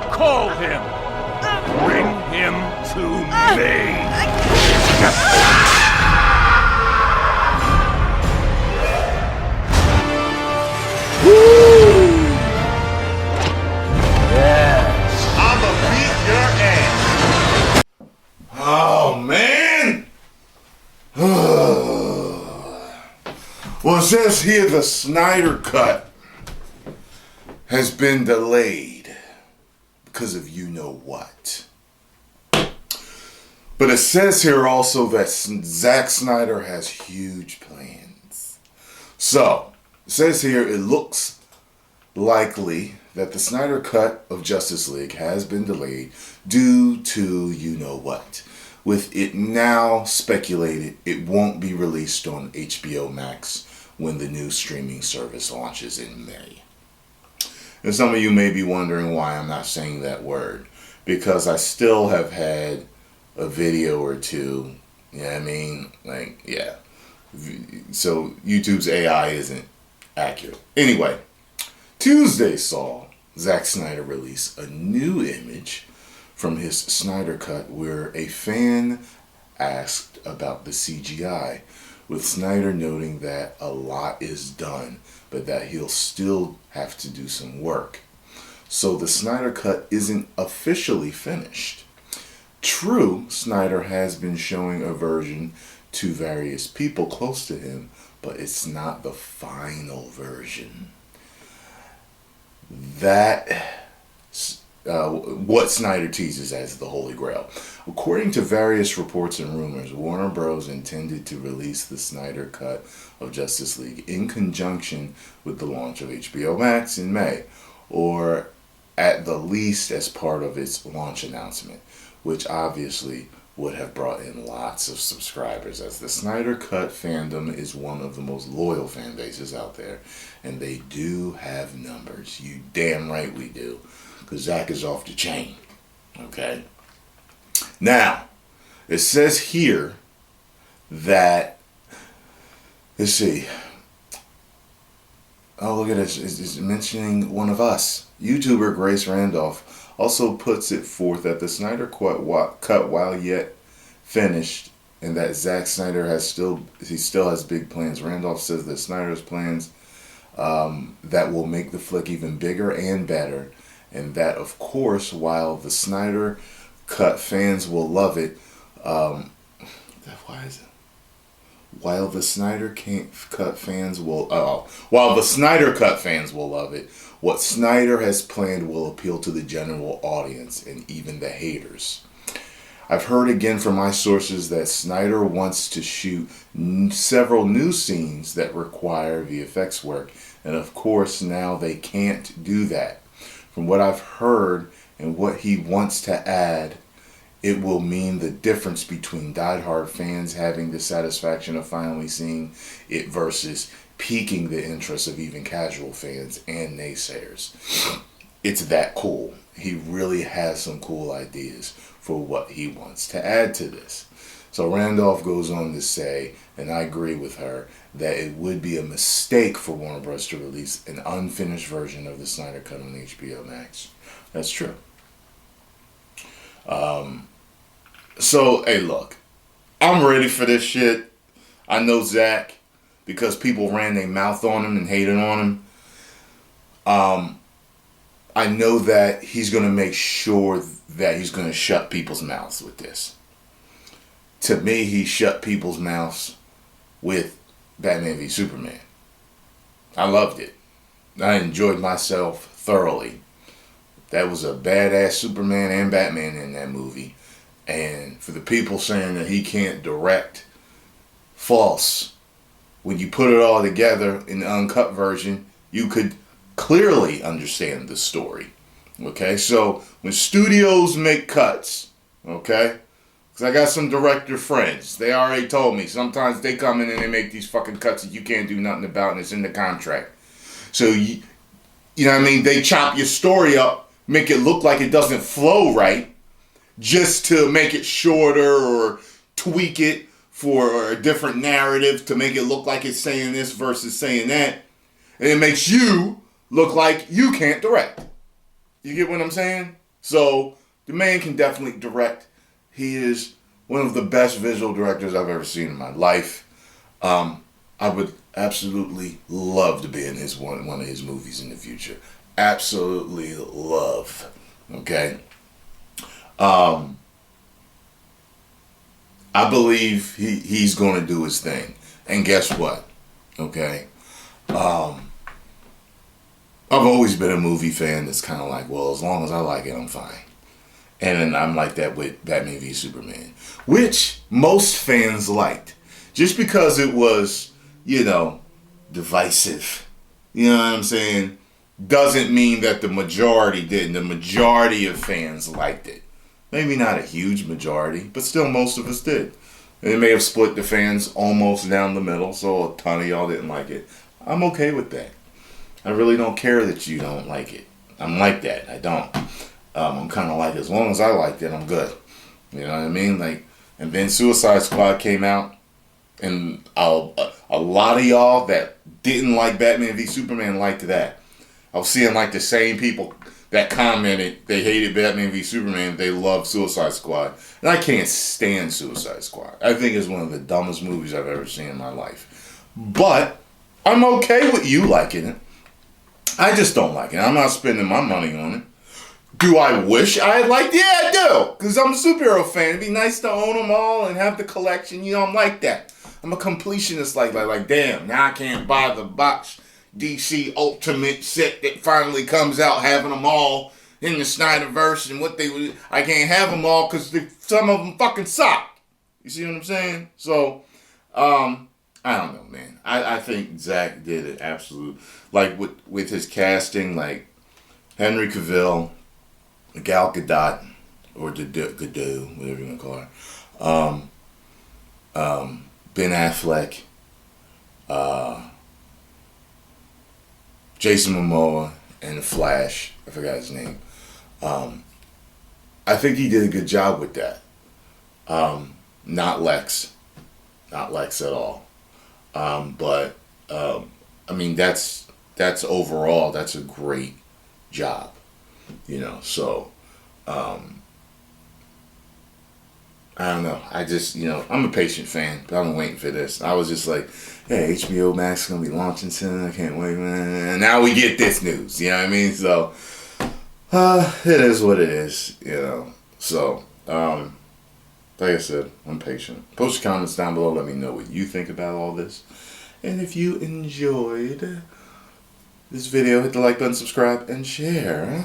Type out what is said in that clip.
Call him. Bring him to me. Yes. I'ma beat your ass. Oh, man. Well, it says here the Snyder Cut has been delayed because of you know what. But it says here also that Zack Snyder has huge plans. So, it says here it looks likely that the Snyder Cut of Justice League has been delayed due to you know what. With it now speculated it won't be released on HBO Max when the new streaming service launches in May. And some of you may be wondering why I'm not saying that word. Because I still have had a video or two. You know what I mean? Like, yeah. So YouTube's AI isn't accurate. Anyway, Tuesday saw Zack Snyder release a new image from his Snyder Cut where a fan asked about the CGI, with Snyder noting that a lot is done, but that he'll still have to do some work. So the Snyder Cut isn't officially finished. True, Snyder has been showing a version to various people close to him, but it's not the final version. What Snyder teases as the Holy Grail. According to various reports and rumors, Warner Bros. Intended to release the Snyder Cut of Justice League in conjunction with the launch of HBO Max in May, or at the least as part of its launch announcement, which obviously would have brought in lots of subscribers, as the Snyder Cut fandom is one of the most loyal fan bases out there, and they do have numbers. You damn right we do. Because Zack is off the chain. Okay? Now, it says here that, let's see. Oh, look at this. It's mentioning one of us. YouTuber Grace Randolph also puts it forth that the Snyder cut, while yet finished, and that Zack Snyder still has big plans. Randolph says that Snyder's plans that will make the flick even bigger and better. And that, of course, while the Snyder Cut fans will love it, while the Snyder Cut fans will love it, what Snyder has planned will appeal to the general audience and even the haters. I've heard again from my sources that Snyder wants to shoot several new scenes that require VFX work, and of course now they can't do that. From what I've heard and what he wants to add, it will mean the difference between diehard fans having the satisfaction of finally seeing it versus piquing the interest of even casual fans and naysayers. It's that cool. He really has some cool ideas for what he wants to add to this. So Randolph goes on to say, and I agree with her, that it would be a mistake for Warner Bros. To release an unfinished version of the Snyder Cut on HBO Max. That's true. So, hey, look. I'm ready for this shit. I know Zack, because people ran their mouth on him and hated on him. I know that he's going to make sure that he's going to shut people's mouths with this. To me, he shut people's mouths with Batman v Superman. I loved it. I enjoyed myself thoroughly. That was a badass Superman and Batman in that movie. And for the people saying that he can't direct, false. When you put it all together in the uncut version, you could clearly understand the story. Okay, so when studios make cuts, okay, because I got some director friends. They already told me sometimes they come in and they make these fucking cuts that you can't do nothing about, and it's in the contract. So, you know what I mean? They chop your story up, make it look like it doesn't flow right, just to make it shorter or tweak it for a different narrative to make it look like it's saying this versus saying that. And it makes you look like you can't direct. You get what I'm saying? So the man can definitely direct. He is one of the best visual directors I've ever seen in my life. I would absolutely love to be in one of his movies in the future. Absolutely love. Okay. I believe he's going to do his thing. And guess what? Okay. I've always been a movie fan that's kind of like, well, as long as I like it, I'm fine. And then I'm like that with Batman v Superman, which most fans liked. Just because it was, divisive, you know what I'm saying, doesn't mean that the majority didn't. The majority of fans liked it. Maybe not a huge majority, but still most of us did. And it may have split the fans almost down the middle, so a ton of y'all didn't like it. I'm okay with that. I really don't care that you don't like it. I'm like that. I don't. I'm kind of like, as long as I liked it, I'm good. You know what I mean? Like, and then Suicide Squad came out, and a lot of y'all that didn't like Batman v Superman liked that. I was seeing like the same people that commented they hated Batman v Superman, they loved Suicide Squad. And I can't stand Suicide Squad. I think it's one of the dumbest movies I've ever seen in my life. But I'm okay with you liking it. I just don't like it. I'm not spending my money on it. Do I wish I had liked it? Yeah, I do. Because I'm a superhero fan. It'd be nice to own them all and have the collection. I'm like that. I'm a completionist like damn, now I can't buy the box DC Ultimate set that finally comes out, having them all in the Snyderverse and I can't have them all because some of them fucking suck. You see what I'm saying? So, I don't know, man. I think Zach did it absolute, like with his casting, like Henry Cavill, Gal Gadot, or Gadot, whatever you want to call her, Ben Affleck, Jason Momoa, and The Flash. I forgot his name. I think he did a good job with that. Not Lex at all. But I mean, that's overall, that's a great job. So I don't know. I just, I'm a patient fan, but I'm waiting for this. I was just like, hey, HBO Max is going to be launching soon. I can't wait, man. And now we get this news. You know what I mean? So, it is what it is, So, like I said, I'm patient. Post your comments down below. Let me know what you think about all this. And if you enjoyed this video, hit the like button, subscribe, and share.